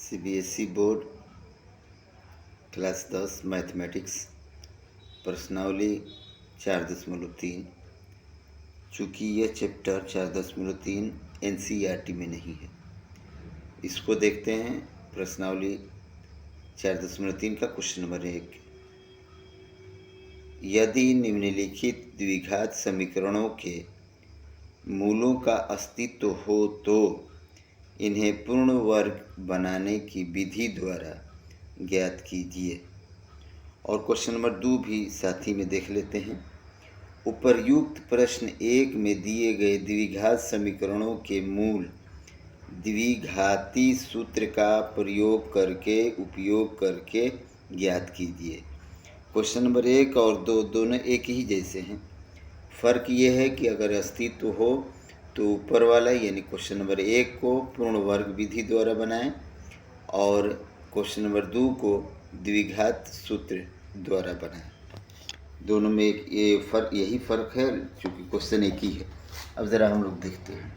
CBSE board class 10 mathematics प्रश्नावली 4.3। चूँकि यह चैप्टर 4.3 एनसीईआरटी में नहीं है, इसको देखते हैं। प्रश्नावली 4.3 का क्वेश्चन नंबर 1। यदि निम्नलिखित द्विघात समीकरणों के मूलों का अस्तित्व हो तो इन्हें पूर्ण वर्ग बनाने की विधि द्वारा ज्ञात कीजिए। और क्वेश्चन नंबर 2 भी साथ ही में देख लेते हैं। उपर्युक्त प्रश्न 1 में दिए गए द्विघात समीकरणों के मूल द्विघाती सूत्र का उपयोग करके ज्ञात कीजिए। क्वेश्चन नंबर 1 और 2 दोनों एक ही जैसे हैं। फ़र्क यह है कि अगर अस्तित्व हो तो ऊपर वाला यानी क्वेश्चन नंबर 1 को पूर्ण वर्ग विधि द्वारा बनाएं और क्वेश्चन नंबर 2 को द्विघात सूत्र द्वारा बनाएं। दोनों में यही फ़र्क है, क्योंकि क्वेश्चन एक ही है। अब ज़रा हम लोग देखते हैं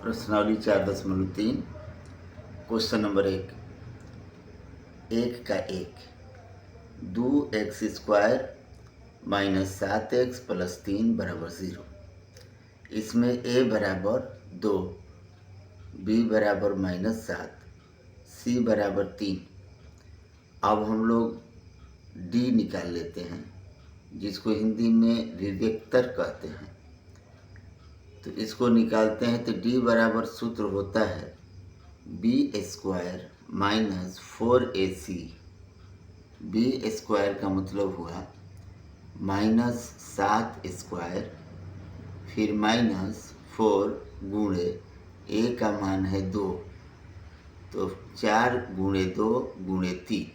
प्रश्नावली 4.3 क्वेश्चन नंबर 1 का 1 2x² माइनस 7x प्लस 3 बराबर 0। इसमें a बराबर 2, b बराबर -7, c बराबर 3। अब हम लोग d निकाल लेते हैं, जिसको हिंदी में विवेक्तर कहते हैं। तो इसको निकालते हैं तो d बराबर सूत्र होता है b² माइनस 4ac। b² का मतलब हुआ -7² फिर -4 गुणे a का मान है 2, तो 4 गुणे 2 गुणे 3,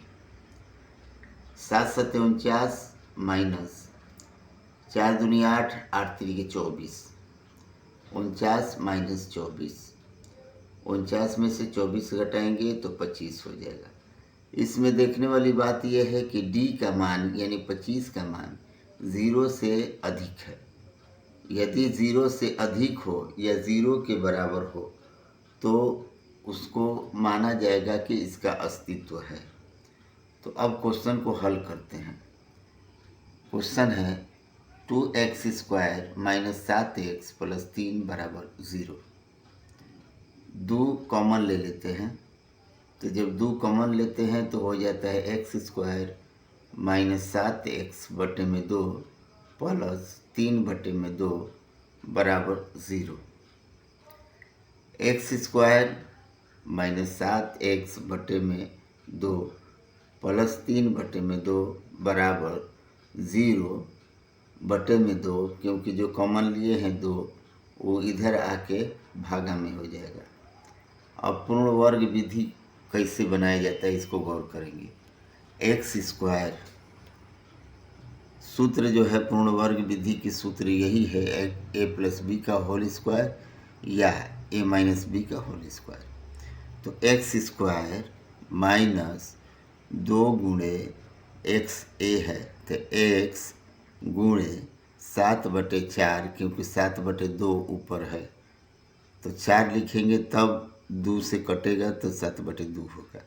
7 7 49 माइनस 4 दूनी 8, 8 3 24, 49 माइनस 24, 49 में से 24 घटाएंगे तो 25 हो जाएगा। इसमें देखने वाली बात यह है कि d का मान यानी 25 का मान 0 से अधिक है। यदि 0 से अधिक हो या 0 के बराबर हो तो उसको माना जाएगा कि इसका अस्तित्व है। तो अब क्वेश्चन को हल करते हैं। क्वेश्चन है 2x² माइनस 7x प्लस 3 बराबर 0। 2 कॉमन ले लेते हैं, तो जब 2 कॉमन लेते हैं तो हो जाता है x² माइनस 7x बटे में 2 प्लस 3 बटे में 2 बराबर 0। x² माइनस 7x बटे में 2 प्लस 3 बटे में 2 बराबर 0 बटे में 2, क्योंकि जो कॉमन लिए हैं 2 वो इधर आके भागा में हो जाएगा। अब पूर्ण वर्ग विधि कैसे बनाया जाता है इसको गौर करेंगे। x² सूत्र जो है पूर्ण वर्ग विधि की सूत्र यही है a प्लस बी का होल स्क्वायर या a माइनस बी का होल स्क्वायर। तो x² माइनस 2 गुणे x a है, तो x गुणे 7/4, क्योंकि 7/2 ऊपर है तो 4 लिखेंगे तब 2 से कटेगा तो 7/2 होगा।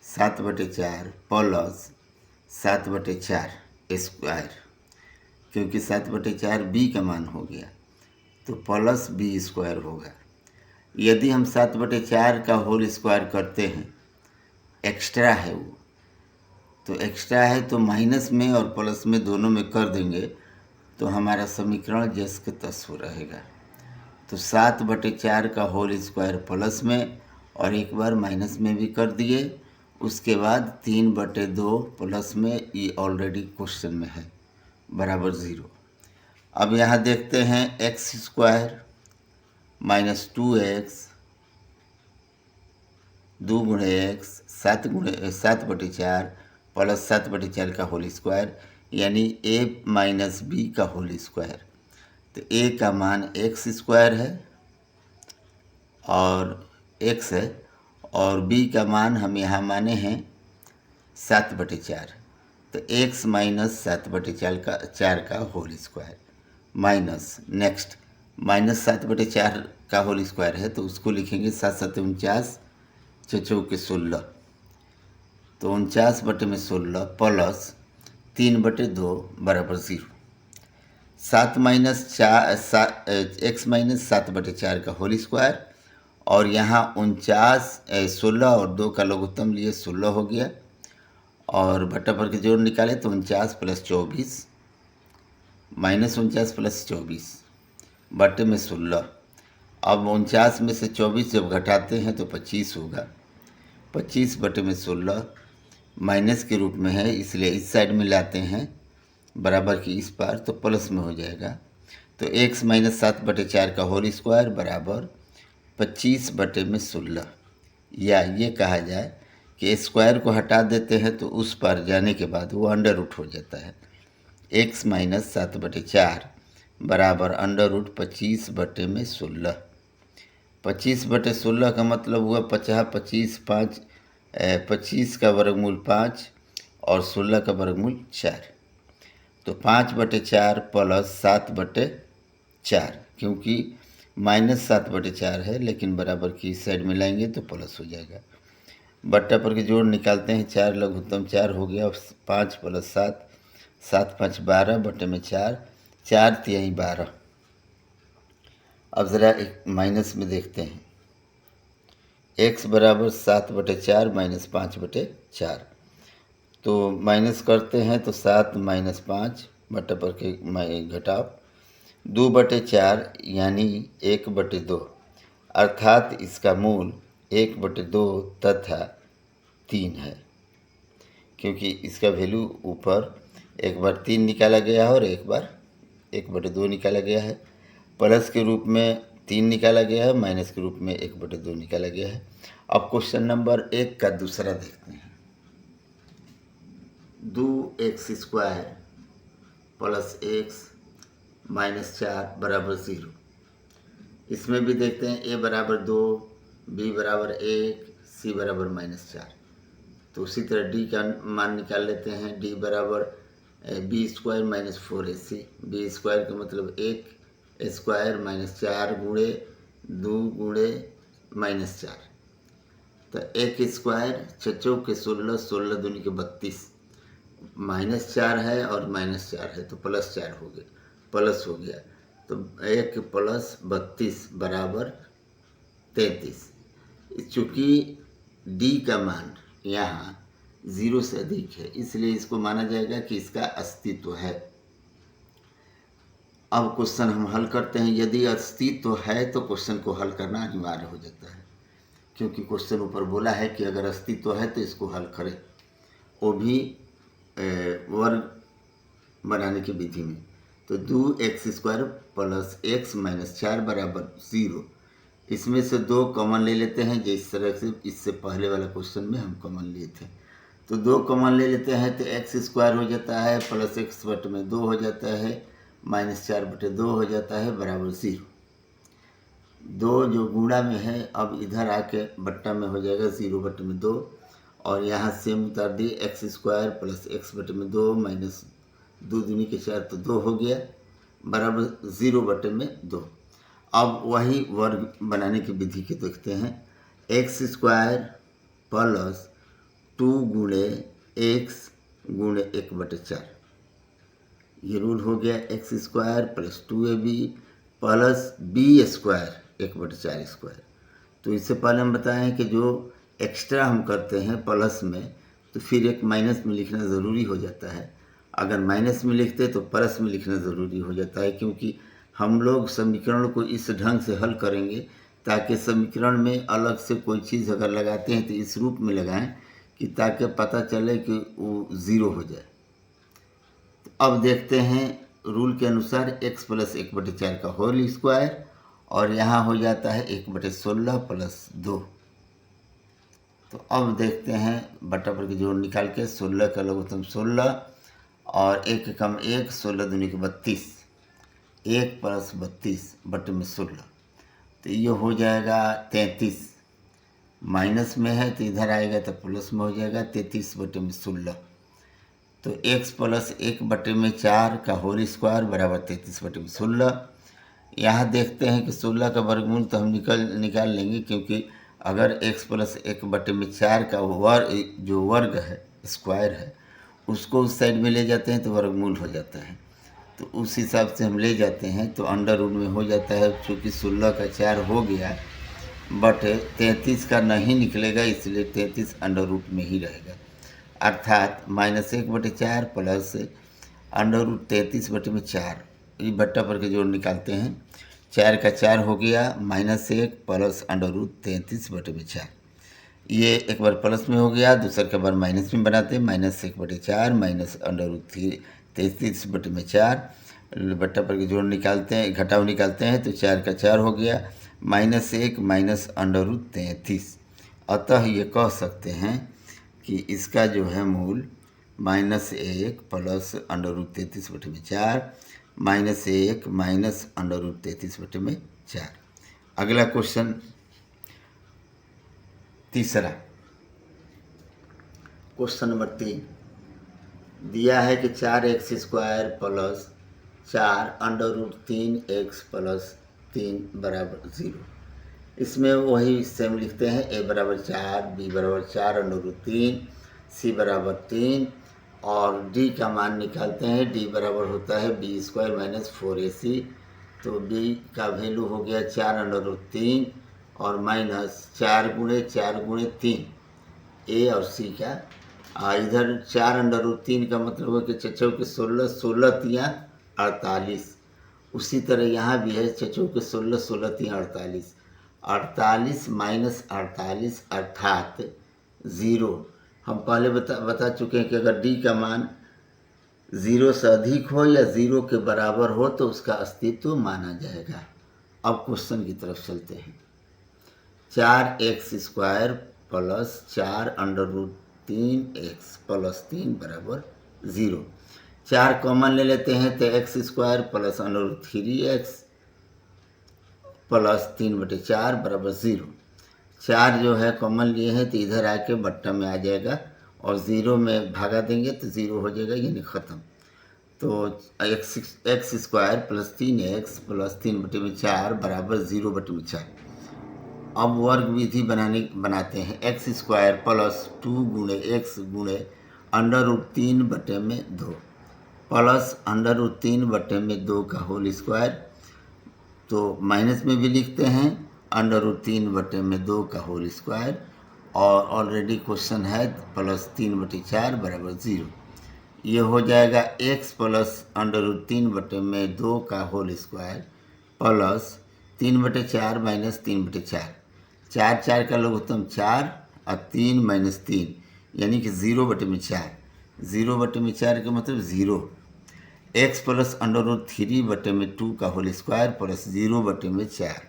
7/4 प्लस 7/4 स्क्वायर, क्योंकि 7/4 b का मान हो गया तो प्लस b² होगा। यदि हम 7/4 का होल स्क्वायर करते हैं, एक्स्ट्रा है वो, तो एक्स्ट्रा है तो माइनस में और प्लस में दोनों में कर देंगे तो हमारा समीकरण जस के तस हो रहेगा। तो 7/4 का होल स्क्वायर प्लस में और एक बार माइनस में भी कर दिए, उसके बाद 3/2 प्लस में, ये ऑलरेडी क्वेश्चन में है, बराबर 0। अब यहाँ देखते हैं x² माइनस 2x 2 गुणे x 7/4 प्लस 7/4 का होल स्क्वायर यानी a माइनस बी का होल स्क्वायर। तो a का मान x² है और x है और b का मान हम यहाँ माने हैं 7/4, तो x माइनस 7/4 का whole square minus next minus 7/4 का होल स्क्वायर है तो उसको लिखेंगे 7×7 = 49, 6×4 = 16। तो 49/16 प्लस 3/2 बराबर 0। 7 माइनस 4 एक्स माइनस 7/4 का होल स्क्वायर, और यहाँ 16 और 2 का लघुत्तम लिए 16 हो गया, और बट्टा पर के जोड़ निकाले तो 49 + 24 -49 + 24 बट्टे में 16। अब 49 में से 24 जब घटाते हैं तो 25 होगा। 25/16 माइनस के रूप में है, इसलिए इस साइड में लाते हैं बराबर की इस पार, तो प्लस में हो जाएगा। तो x - 7/4 का होल स्क्वायर बराबर 25/16, या ये कहा जाए कि स्क्वायर को हटा देते हैं तो उस पार जाने के बाद वो अंडर रूट हो जाता है। x - 7/4 बराबर अंडर रूट 25/16। 25/16 का मतलब हुआ 50, 25, 5 25 का वर्गमूल 5 और 16 का वर्गमूल 4। तो 5/4 प्लस 7/4, क्योंकि -7/4 है लेकिन बराबर की साइड में लाएंगे तो प्लस हो जाएगा। बट्टा पर के जोड़ निकालते हैं, 4 लघुत्तम 4 हो गया, 5 + 7, 7 × 5 = 12 बटे में 4, 4 × 3 = 12। अब ज़रा एक माइनस में देखते हैं, x बराबर 7/4 - 5/4, तो माइनस करते हैं तो 7 - 5 बटा पर के घटाव 2/4 यानी 1/2, अर्थात इसका मूल 1/2 तथा 3 है, क्योंकि इसका वैल्यू ऊपर एक बार 3 निकाला गया है और एक बार 1/2 निकाला गया है। प्लस के रूप में 3 निकाला गया है, माइनस के रूप में 1/2 निकाला गया है। अब क्वेश्चन नंबर 1 का दूसरा देखते हैं। 2x² + x - 4 बराबर 0। इसमें भी देखते हैं a बराबर 2, b बराबर 1, c बराबर -4। तो उसी तरह d का मान निकाल लेते हैं। d बराबर b² - 4ac। b स्क्वायर का मतलब 1 स्क्वायर -4 गुणे 2 गुणे -4। तो 1 स्क्वायर 6×4 = 16, 16 दूनी के 32, -4 है और -4 है तो +4 हो गया, प्लस हो गया। तो 1 + 32 बराबर 33। चूँकि d का मान यहाँ 0 से अधिक है, इसलिए इसको माना जाएगा कि इसका अस्तित्व है। अब क्वेश्चन हम हल करते हैं। यदि अस्तित्व है तो क्वेश्चन को हल करना अनिवार्य हो जाता है, क्योंकि क्वेश्चन ऊपर बोला है कि अगर अस्तित्व है तो इसको हल करें, वो भी वर्ग बनाने की विधि में। तो 2x² + x - 4 बराबर 0। इसमें से 2 कॉमन ले लेते हैं, जिस तरह से इससे पहले वाला क्वेश्चन में हम कॉमन लिए थे। तो 2 कॉमन ले लेते हैं तो x² हो जाता है, प्लस x/2 हो जाता है, -4/2 हो जाता है, बराबर 0। 2 जो गुणा में है अब इधर आके बट्टा में हो जाएगा 0/2, और यहाँ सेम उतार दिए, x² + x/2 - 2 दूनी के 4 तो 2 हो गया, बराबर 0/2। अब वही वर्ग बनाने की विधि के देखते हैं। x² + 2 गुणे x गुणे 1/4, ये रूल हो गया। x² + 2ab + b² 1/4²। तो इससे पहले हम बताएं कि जो एक्स्ट्रा हम करते हैं प्लस में, तो फिर एक माइनस में लिखना ज़रूरी हो जाता है। अगर माइनस में लिखते तो प्लस में लिखना ज़रूरी हो जाता है, क्योंकि हम लोग समीकरण को इस ढंग से हल करेंगे ताकि समीकरण में अलग से कोई चीज़ अगर लगाते हैं तो इस रूप में लगाएं कि ताकि पता चले कि वो 0 हो जाए। तो अब देखते हैं रूल के अनुसार x + 1/4 का होल स्क्वायर, और यहाँ हो जाता है 1/16 + 2। तो अब देखते हैं बट्टा पर के जोड़ निकाल के, 16 का लघुत्तम 16 और 1 कम 1, 16 दूनी के 32, 1 + 32 बटे में 16, तो ये हो जाएगा 33। माइनस में है तो इधर आएगा तो प्लस में हो जाएगा, 33 बटे में 16। तो x + 1/4 का होल स्क्वायर बराबर 33 बटे में 16। यहाँ देखते हैं कि 16 का वर्गमूल तो हम निकाल लेंगे, क्योंकि अगर x प्लस 1/4 का जो वर्ग है, स्क्वायर है, उसको उस साइड में ले जाते हैं तो वर्गमूल हो जाता है। तो उस हिसाब से हम ले जाते हैं तो अंडर रूट में हो जाता है। चूँकि 16 का 4 हो गया, बट 33 का नहीं निकलेगा, इसलिए 33 अंडर रूट में ही रहेगा। अर्थात -1/4 प्लस अंडर रूट 33/4, ये बट्टा पर के जोड़ निकालते हैं। 4 का 4 हो गया, -1 प्लस अंडर रूट 33/4। ये एक बार प्लस में हो गया, दूसरा के बार माइनस में बनाते हैं। -1/4 माइनस अंडर रूट 33/4, बट्टा पर के जोड़ निकालते हैं, घटाव निकालते हैं तो 4 का 4 हो गया, -1 माइनस अंडर रूट 33। अतः ये कह सकते हैं कि इसका जो है मूल -1 plus under root 33/4 -1 minus under root 33/4। अगला क्वेश्चन तीसरा, क्वेश्चन नंबर 3 दिया है कि 4x² plus 4 under root 3x plus 3 बराबर 0। इसमें वही सेम लिखते हैं, a बराबर 4, b बराबर 4 अंडर रूट 3, c बराबर 3 और d का मान निकालते हैं। d बराबर होता है b² माइनस 4ac। तो b का वैल्यू हो गया 4 अंडर रूट 3 और माइनस 4 गुणे 4 गुणे 3 a और c का। इधर 4 अंडर रूट 3 का मतलब है कि चचौ के 16, 16 तियाँ 48। उसी तरह यहाँ भी है, चचौ के 16, 16 तियाँ 48। 48 माइनस 48 अर्थात 0। हम पहले बता चुके हैं कि अगर d का मान 0 से अधिक हो या 0 के बराबर हो तो उसका अस्तित्व माना जाएगा। अब क्वेश्चन की तरफ चलते हैं। 4x² plus 4 under root 3x plus 3 बराबर 0। 4 कॉमन ले लेते हैं तो x² plus under root 3x plus 3/4 बराबर 0। 4 जो है कॉमन लिए हैं तो इधर आके बट्टा में आ जाएगा और 0 में भागा देंगे तो 0 हो जाएगा, यानी ख़त्म। तो x² प्लस 3x प्लस 3/4 बराबर 0/4। अब वर्ग विधि बनाते हैं। x² प्लस 2 गुणे x गुणे under root 3/2 plus under root 3/2 का होल स्क्वायर। तो माइनस में भी लिखते हैं अंडर रूट 3/2 का होल स्क्वायर, और ऑलरेडी क्वेश्चन है प्लस 3/4 बराबर 0। ये हो जाएगा x प्लस अंडर रूट 3/2 का होल स्क्वायर प्लस 3/4 माइनस 3/4। 4 4 का लघुत्तम 4 और 3 माइनस 3 यानी कि 0/4। 0/4 का मतलब 0। x प्लस अंडर रूट 3/2 का होल स्क्वायर प्लस 0/4।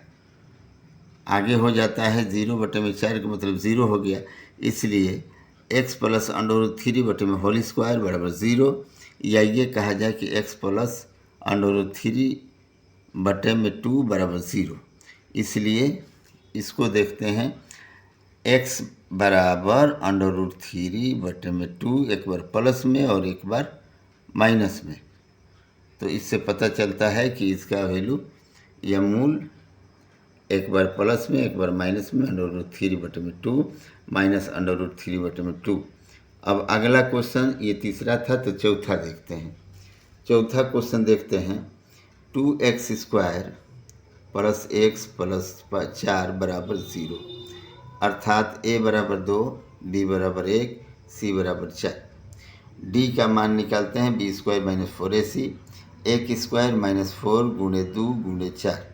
आगे हो जाता है 0/4 का मतलब 0 हो गया, इसलिए x plus under root 3 whole square बराबर 0, या ये कहा जाए कि x प्लस अंडर रूट 3/2 बराबर 0। इसलिए इसको देखते हैं, x बराबर अंडर रूट 3/2, एक बार प्लस में और एक बार माइनस में। तो इससे पता चलता है कि इसका वैल्यू या मूल एक बार प्लस में एक बार माइनस में under root 3/2 minus under root 3/2। अब अगला क्वेश्चन, ये तीसरा था तो चौथा देखते हैं। चौथा क्वेश्चन देखते हैं। 2x² प्लस x प्लस 4 बराबर 0, अर्थात a बराबर 2, b बराबर 1, c बराबर 4। d का मान निकालते हैं b² माइनस 4ac। 1² माइनस 4 गुणे 2 गुणे 4।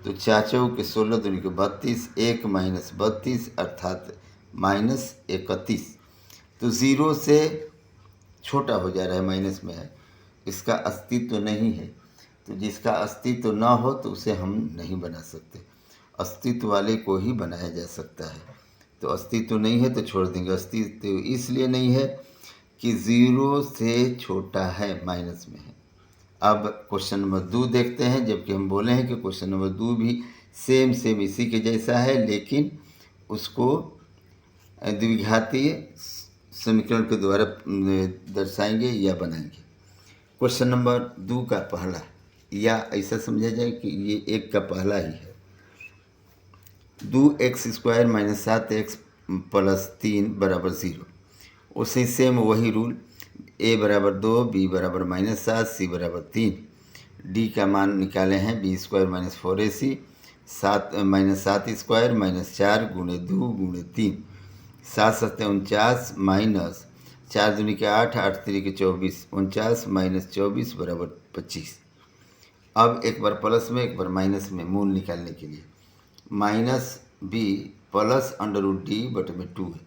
तो 4 चौके 16 दूनी के 32, 1 माइनस 32 अर्थात माइनस 31। तो 0 से छोटा हो जा रहा है, माइनस में है, इसका अस्तित्व नहीं है। तो जिसका अस्तित्व ना हो तो उसे हम नहीं बना सकते, अस्तित्व वाले को ही बनाया जा सकता है। तो अस्तित्व नहीं है तो छोड़ देंगे। अस्तित्व इसलिए नहीं है कि 0 से छोटा है, माइनस में है। अब क्वेश्चन नंबर 2 देखते हैं, जबकि हम बोले हैं कि क्वेश्चन नंबर 2 भी सेम इसी के जैसा है, लेकिन उसको द्विघातीय समीकरण के द्वारा दर्शाएंगे या बनाएंगे। क्वेश्चन नंबर 2 का पहला, या ऐसा समझा जाए कि ये एक का पहला ही है। 2x² माइनस 7x प्लस 3 बराबर 0। उसी सेम वही रूल, a बराबर 2, b बराबर -7, c बराबर 3। d का मान निकाले हैं b² माइनस 4ac, 7 माइनस 4 गुणे 2 गुणे 3, 7 7 49 माइनस 4 दूनी के 8, 8 3 के 24, 49 माइनस 24 बराबर 25। अब एक बार प्लस में एक बार माइनस में मूल निकालने के लिए minus b plus under root d बटे में 2 है,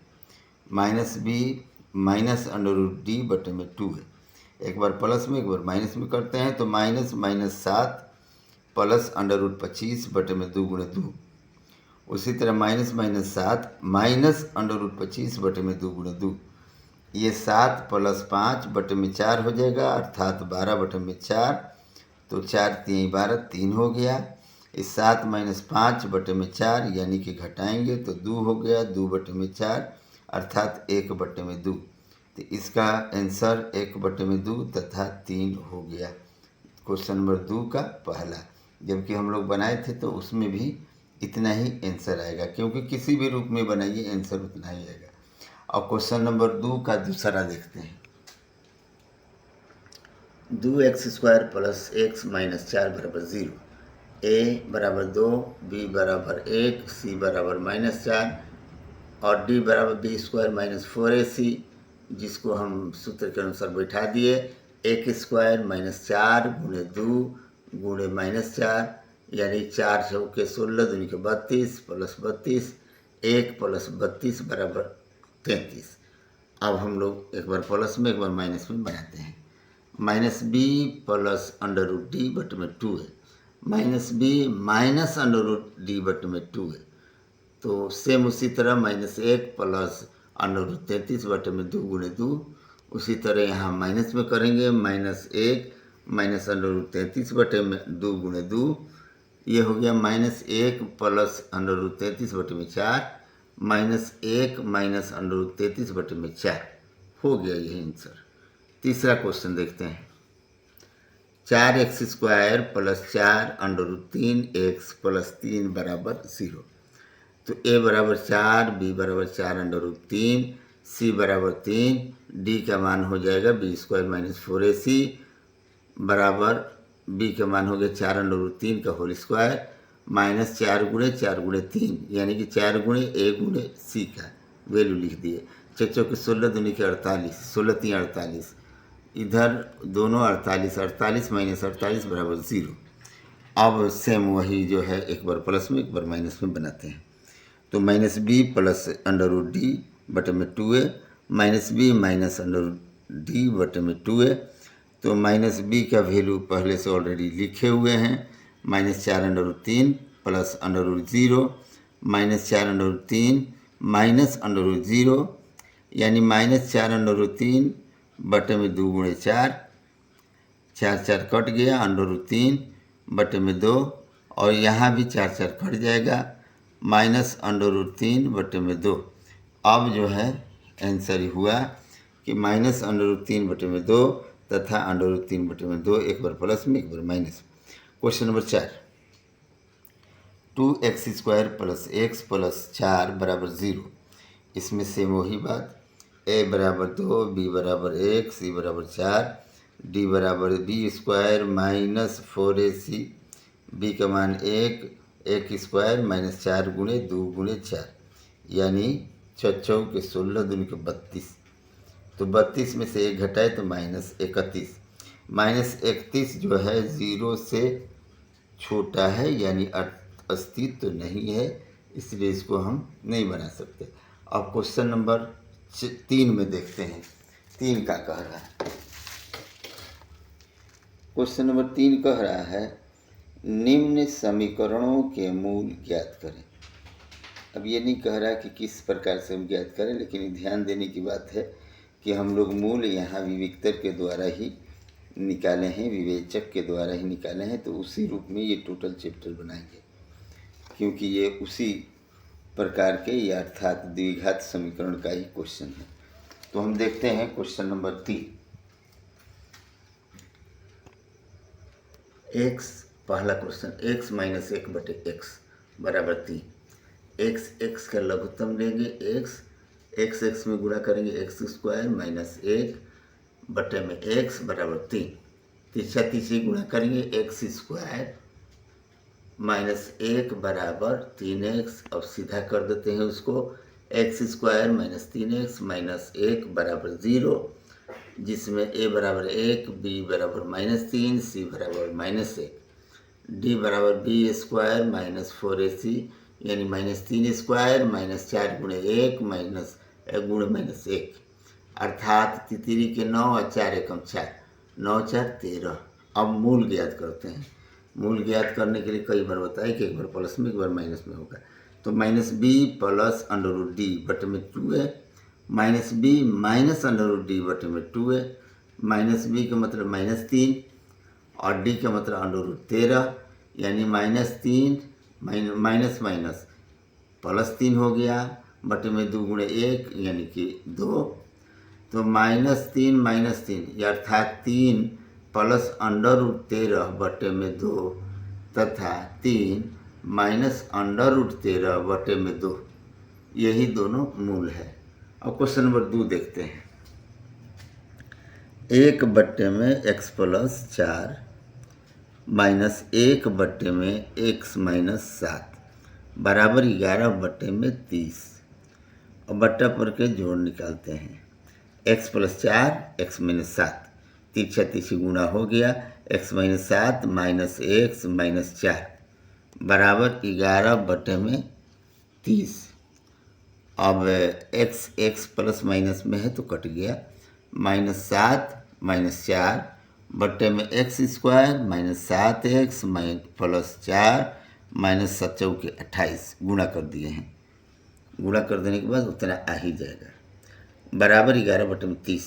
minus b minus under root d बटे में 2 है। एक बार प्लस में एक बार माइनस में करते हैं तो minus minus 7 plus under root 25 बटे में 2 गुणे 2। उसी तरह minus minus 7 minus under root 25 बटे में 2 गुणे 2। ये 7 प्लस 5 बटे में 4 हो जाएगा, अर्थात 12 बटे में 4, तो 4 3 12 3 हो गया। इस 7 माइनस 5 बटे में 4 यानी कि घटाएंगे तो 2 हो गया, 2 बटे में 4 अर्थात 1 बटे में 2। तो इसका आंसर 1 बटे में 2 तथा 3 हो गया। क्वेश्चन नंबर 2 का पहला, जबकि हम लोग बनाए थे तो उसमें भी इतना ही आंसर आएगा, क्योंकि किसी भी रूप में बनाइए आंसर उतना ही आएगा। और क्वेश्चन नंबर 2 का दूसरा देखते हैं। 2x² प्लस x माइनस 4 बराबर 0, a बराबर 2, b बराबर 1, c बराबर -4 और d बराबर b² माइनस 4ac, जिसको हम सूत्र के अनुसार बैठा दिए। 1² माइनस 4 गुणे 2 गुणे -4 यानी 4 चौके 16 दूनी के 32 प्लस 32, 1 प्लस 32 बराबर 33। अब हम लोग एक बार प्लस में एक बार माइनस में बनाते हैं। Minus b plus under root d बटे में 2 है, minus b minus under root d बटे में 2 है। तो सेम उसी तरह -1 प्लस अंडर रूट 33 बटे में 2 गुणे 2। उसी तरह यहाँ माइनस में करेंगे, -1 माइनस अंडर रूट 33 बटे में 2 गुणे 2। ये हो गया -1 प्लस अंडर रूट 33 बटे में 4, -1 माइनस अंडर रूट 33 बटे में 4 हो गया यही आंसर। तीसरा क्वेश्चन देखते हैं। 4x² plus 4 under root 3x plus 3 बराबर 0। तो a बराबर 4, b बराबर 4 अंडर रूट 3, c बराबर 3, d का मान हो जाएगा b² माइनस 4ac बराबर b का मान हो गया 4 अंडर रूट 3 का होल स्क्वायर माइनस 4 गुणे 3 यानी कि 4 गुणे a गुणे c का वैल्यू लिख दिए। 6 चौके 16 दूनी के 48, 16 3 48, इधर दोनों 48, 48 माइनस 48 बराबर 0। अब सेम वही जो है एक बार प्लस में एक बार माइनस में बनाते हैं। तो minus b plus under root d बटे में 2a, minus b minus under root d बटे में 2a। तो माइनस b का वैल्यू पहले से ऑलरेडी लिखे हुए हैं, -4 under root 3 plus under root 0 -4 under root 3 minus under root 0 यानी -4 अंडर रूट 3 बटे में 2 गुणे 4, 4 4 कट गया, अंडर रूट 3 बटे में 2 और यहाँ भी 4 4 कट जाएगा, माइनस अंडर रूट 3 बटे में 2। अब जो है आंसर हुआ कि माइनस अंडर रूट 3 बटे में 2 तथा अंडर रूट 3 बटे में 2, एक बार प्लस में एक बार minus. Question number 4, 2x² plus x plus 4 बराबर 0। इसमें सेम वही बात, a बराबर 2, b बराबर 1, c बराबर 4, d बराबर b² माइनस 4ac, b का मान 1, 1² माइनस 4 गुणे 2 गुणे 4 यानी 6 चौके 16 दूनी के 32। तो 32 में से 1 घटाए तो -31, -31 जो है 0 से छोटा है यानी अस्तित्व तो नहीं है, इसलिए इसको हम नहीं बना सकते। अब क्वेश्चन नंबर 3 में देखते हैं 3 का कह रहा है। क्वेश्चन नंबर 3 कह रहा है निम्न समीकरणों के मूल ज्ञात करें। अब ये नहीं कह रहा कि किस प्रकार से हम ज्ञात करें, लेकिन ध्यान देने की बात है कि हम लोग मूल यहाँ विविक्तर के द्वारा ही निकाले हैं, विवेचक के द्वारा ही निकाले हैं। तो उसी रूप में ये टोटल चैप्टर बनाएंगे, क्योंकि ये उसी प्रकार के या अर्थात द्विघात समीकरण का ही क्वेश्चन है। तो हम देखते हैं क्वेश्चन नंबर 3। एक्स, पहला क्वेश्चन x माइनस 1/x बराबर 3। x का लघुत्तम लेंगे x में गुणा करेंगे x² माइनस 1/x बराबर 3। तीसरी गुणा करेंगे x² माइनस 1 बराबर 3x। अब सीधा कर देते हैं उसको, x² माइनस 3x माइनस 1 बराबर 0, जिसमें a बराबर 1, b बराबर -3, c बराबर -1, d बराबर b² माइनस 4ac यानी -3² माइनस 4 गुणे 1 माइनस -1, अर्थात तितरी के 9 और 4 एकम 4, 9 4 13। अब मूल ज्ञात करते हैं। मूल ज्ञात करने के लिए कई बार बताया कि एक बार प्लस में एक बार माइनस में होगा। तो -b प्लस √d बटे में 2 है, -b माइनस √d बटे में 2 है। -b का मतलब -3 और d का मतलब √13, यानी -3 माइनस माइनस +3 हो गया, बटे में 2 गुणे 1 यानी कि 2। तो -3 अर्थात 3 प्लस √13 बटे में 2 तथा 3 माइनस √13 बटे में 2, यही दोनों मूल है। अब क्वेश्चन नंबर 2 देखते हैं। 1 बटे में x प्लस 4 माइनस 1 बटे में x माइनस 7 बराबर 11 बटे में 30। और बट्टा पर के जोड़ निकालते हैं। x प्लस 4 x माइनस 7, तीसरी गुणा हो गया, x minus 7 minus x minus 4 बराबर 11 बटे में 30। अब x प्लस माइनस में है तो कट गया, -7 माइनस 4 बटे में x² minus 7x plus 4 minus 7 चौके 28 गुणा कर दिए हैं। गुणा कर देने के बाद उतना आ ही जाएगा, बराबर 11 बटे में 30।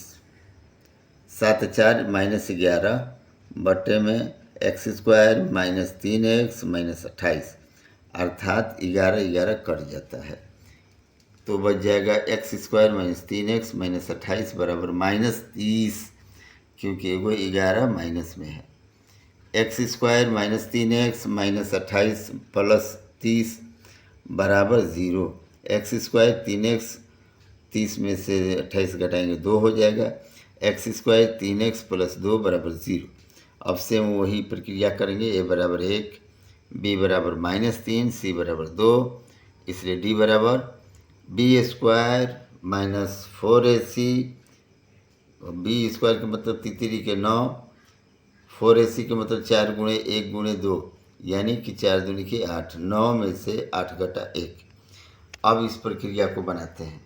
7 4 माइनस 11 बटे में x² माइनस 3x माइनस 28, अर्थात 11 कट जाता है। तो बच जाएगा x² माइनस 3x माइनस 28 बराबर -30, क्योंकि वो 11 माइनस में है। x² minus 3x minus 28 plus 30 बराबर 0। x² 3x, 30 में से 28 घटाएंगे 2 हो जाएगा। x² 3x प्लस 2 बराबर 0। अब से वही प्रक्रिया करेंगे। a बराबर 1, b बराबर -3, c बराबर 2, इसलिए d बराबर b² माइनस 4ac, b² का मतलब तितरी के 9, 4ac का मतलब 4 गुणे 1 गुणे 2 यानी कि 4 दूनी के 8, 9 में से 8 घटा 1। अब इस प्रक्रिया को बनाते हैं।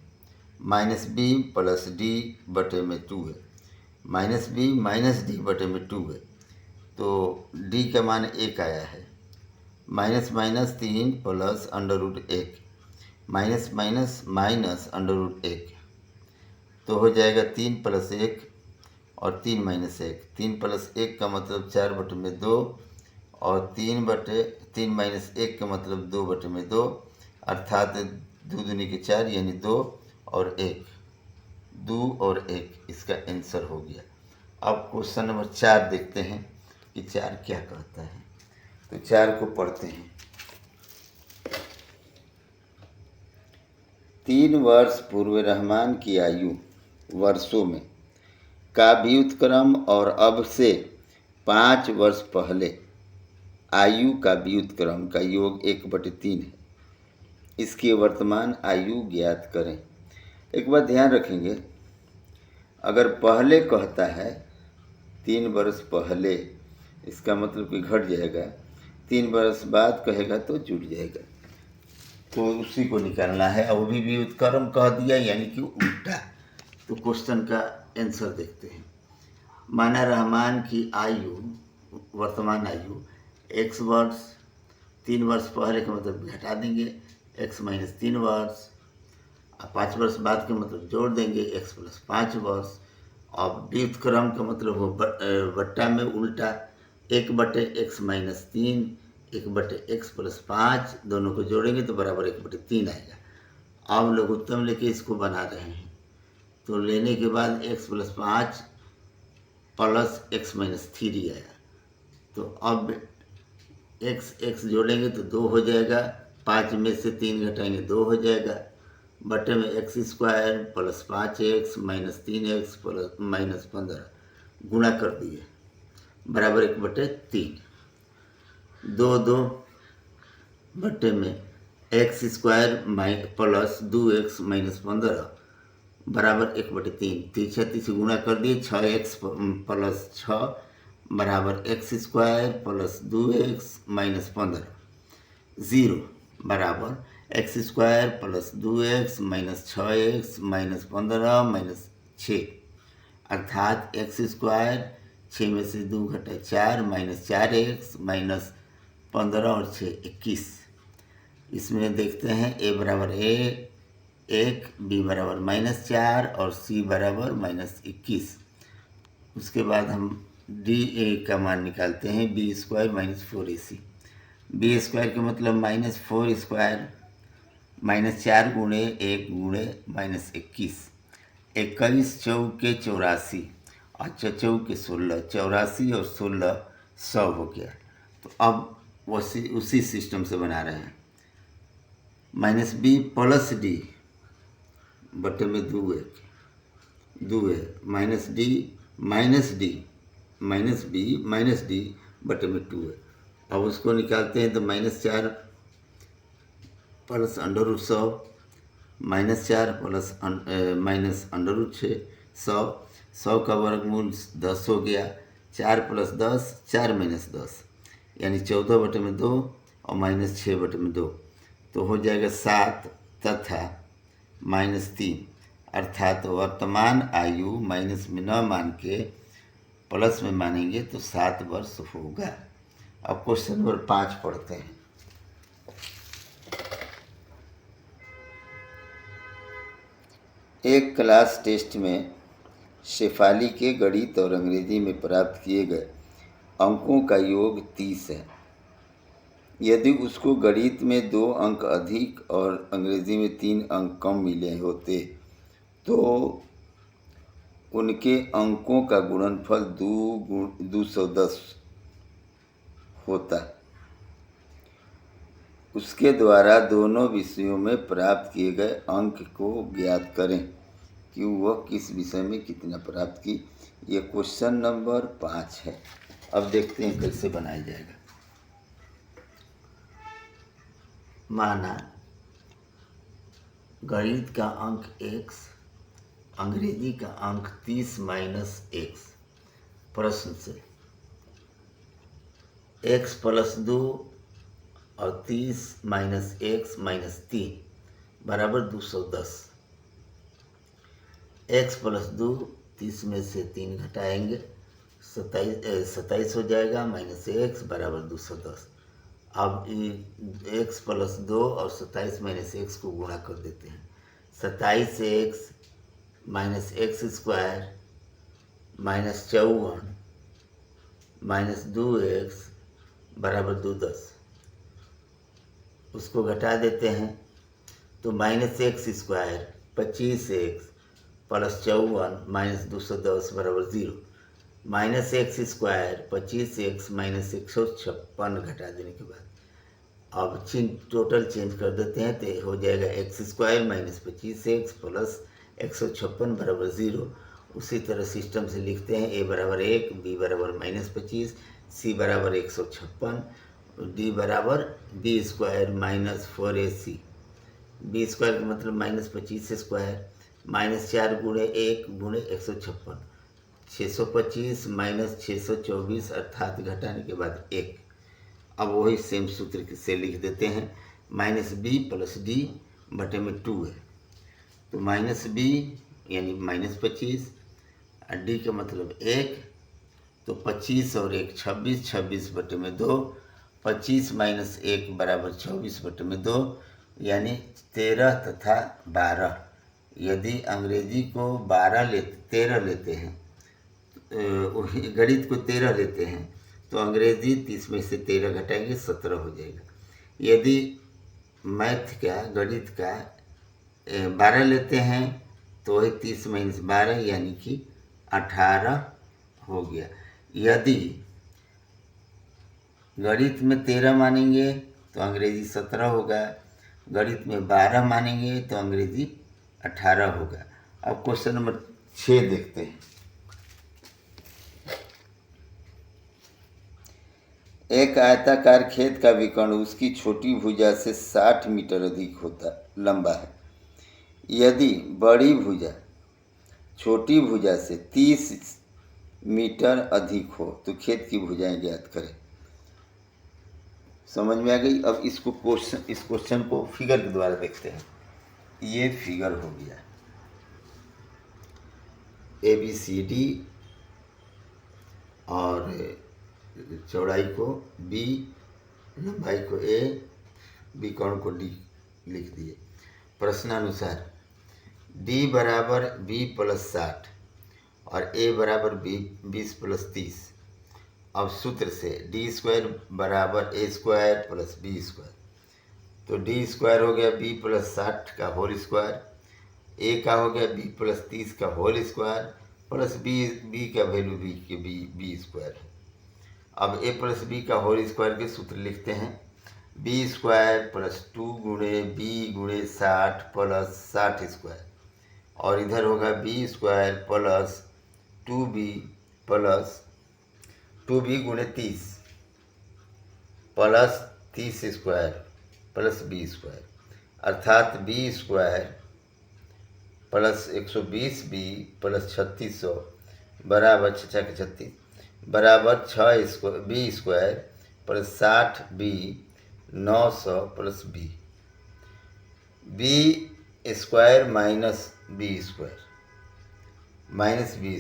-b प्लस d बटे में 2 है, -b माइनस d बटे में 2 है, तो d का मान 1 आया है। -3 प्लस √1 माइनस माइनस माइनस √1, तो हो जाएगा 3 प्लस 1 और 3 माइनस 1। 3 प्लस 1 का मतलब 4 बटे में 2 और 3 माइनस 1 का मतलब 2 बटे में 2, अर्थात 2 दूनी के 4 यानी 2 और 1, इसका आंसर हो गया। अब क्वेश्चन नंबर 4 देखते हैं कि 4 क्या कहता है। तो 4 को पढ़ते हैं। 3 वर्ष पूर्व रहमान की आयु वर्षों में का व्युत्क्रम और अब से 5 वर्ष पहले आयु का व्युत्क्रम का योग 1/3 है। इसकी वर्तमान आयु ज्ञात करें। एक बात ध्यान रखेंगे, अगर पहले कहता है 3 वर्ष पहले, इसका मतलब कि घट जाएगा। 3 वर्ष बाद कहेगा तो जुड़ जाएगा, तो उसी को निकालना है। और वो भी व्युत्क्रम कह दिया यानी कि उल्टा। तो क्वेश्चन का आंसर देखते हैं। माना रहमान की आयु, वर्तमान आयु x वर्ष, 3 वर्ष पहले का मतलब घटा देंगे x माइनस 3 वर्ष, 5 वर्ष बाद के मतलब जोड़ देंगे x प्लस 5 वर्ष। अब व्युत्क्रम का मतलब हो बट्टा में उल्टा, 1/x माइनस 3, 1/x प्लस 5, दोनों को जोड़ेंगे तो बराबर 1/3 आएगा। अब लघुत्तम लेके इसको बना रहे हैं, तो लेने के बाद x plus 5 plus x minus 3 आया, तो अब x जोड़ेंगे तो 2 हो जाएगा, 5 में से 3 घटाएंगे 2 हो जाएगा, बटे में x² plus 5x minus 3x plus minus 15 गुणा कर दिए बराबर 1/3। 2 बटे में x² प्लस 2x माइनस 15 बराबर 1/3। तीसरे गुणा कर दिए 6x प्लस 6 बराबर x² प्लस 2x माइनस 15 0 बराबर x² plus 2x minus 6x minus 15 minus 6 अर्थात x², 6 में से 2 घटाए 4 माइनस 4x माइनस 15 और 6 21। इसमें देखते हैं a बराबर 1, b बराबर -4 और c बराबर -21। उसके बाद हम d का मान निकालते हैं, b² माइनस 4ac। b² का मतलब -4² -4 गुणे 1 गुणे -21। 21 चौके 84 और चौके 16, 84 और 16 100 हो गया। तो अब उसी सिस्टम से बना रहे हैं। -b प्लस d बटे में 2 है minus d minus b minus d बटे में 2 है। अब उसको निकालते हैं तो -4 प्लस √100 -4 प्लस माइनस √6 100 का वर्गमूल 10 हो गया। 4 प्लस 10 4 माइनस 10 यानी 14 बटे में 2 और -6 बटे में 2 तो हो जाएगा 7 तथा -3 अर्थात वर्तमान आयु माइनस में न मान के प्लस में मानेंगे तो 7 वर्ष होगा। अब क्वेश्चन नंबर 5 पढ़ते हैं। एक क्लास टेस्ट में शेफाली के गणित और अंग्रेजी में प्राप्त किए गए अंकों का योग 30 है। यदि उसको गणित में 2 अंक अधिक और अंग्रेजी में 3 अंक कम मिले होते तो उनके अंकों का गुणनफल 210 होता। उसके द्वारा दोनों विषयों में प्राप्त किए गए अंक को ज्ञात करें कि वह किस विषय में कितना प्राप्त की। ये क्वेश्चन नंबर 5 है। अब देखते हैं कैसे बनाया जाएगा। माना गणित का अंक x, अंग्रेजी का अंक 30 माइनस x। प्रश्न से x प्लस 2 और 30 माइनस x माइनस 3 बराबर 210। x प्लस 2, 30 में से 3 घटाएंगे 27 हो जाएगा, माइनस x बराबर 210। अब x प्लस 2 और 27 माइनस x को गुणा कर देते हैं। 27x minus x² minus 54 minus 2x बराबर 210। उसको घटा देते हैं तो -x² 25x प्लस 54 माइनस 210 बराबर 0। -x² 25x माइनस 156 घटा देने के बाद अब टोटल चेंज कर देते हैं तो हो जाएगा x² माइनस 25x प्लस 156 बराबर 0। उसी तरह सिस्टम से लिखते हैं a बराबर 1, b बराबर -25, c बराबर 156, d बराबर b² माइनस 4ac। b² का मतलब -25² -4 गुणे 1 गुणे 156, 625 माइनस 624 अर्थात घटाने के बाद 1। अब वही सेम सूत्र से लिख देते हैं। -b प्लस d बटे में 2 है तो -b यानी -25 और d का मतलब 1 तो 25 और 1 26, 26 बटे में 2, 25 माइनस 1 बराबर 24 बटे में 2 यानी 13 तथा 12। यदि अंग्रेजी को 13 लेते हैं, गणित को 13 लेते हैं तो अंग्रेजी 30 में से 13 घटाएंगे 17 हो जाएगा। यदि मैथ का गणित का 12 लेते हैं तो वही 30 माइनस 12 यानी कि 18 हो गया। यदि गणित में 13 मानेंगे तो अंग्रेजी 17 होगा, गणित में 12 मानेंगे तो अंग्रेजी 18 होगा। अब क्वेश्चन नंबर 6 देखते हैं। एक आयताकार खेत का विकर्ण उसकी छोटी भुजा से 60 मीटर अधिक लंबा है। यदि बड़ी भुजा छोटी भुजा से 30 मीटर अधिक हो तो खेत की भुजाएं ज्ञात करें। समझ में आ गई? अब इस क्वेश्चन को फिगर के द्वारा देखते हैं। ये फिगर हो गया ABCD और चौड़ाई को B, लंबाई को A, विकर्ण को D लिख दिए। प्रश्नानुसार D बराबर B प्लस 60 और A बराबर 20 प्लस 30। अब सूत्र से D स्क्वायर बराबर A square plus B square, तो D स्क्वायर हो गया B प्लस 60 का होल स्क्वायर, A का हो गया B प्लस 30 का होल स्क्वायर प्लस B का वैल्यू B स्क्वायर है। अब A प्लस B का होल स्क्वायर के सूत्र लिखते हैं। B स्क्वायर प्लस 2 गुणे B गुणे 60 प्लस 60 स्क्वायर, और इधर होगा B square plus 2B plus 2B गुणे 30 plus 30 square plus B square, अर्थात B square plus 120B plus 3600 बराबर 36 बराबर 6B square plus 60B 900 plus B square minus B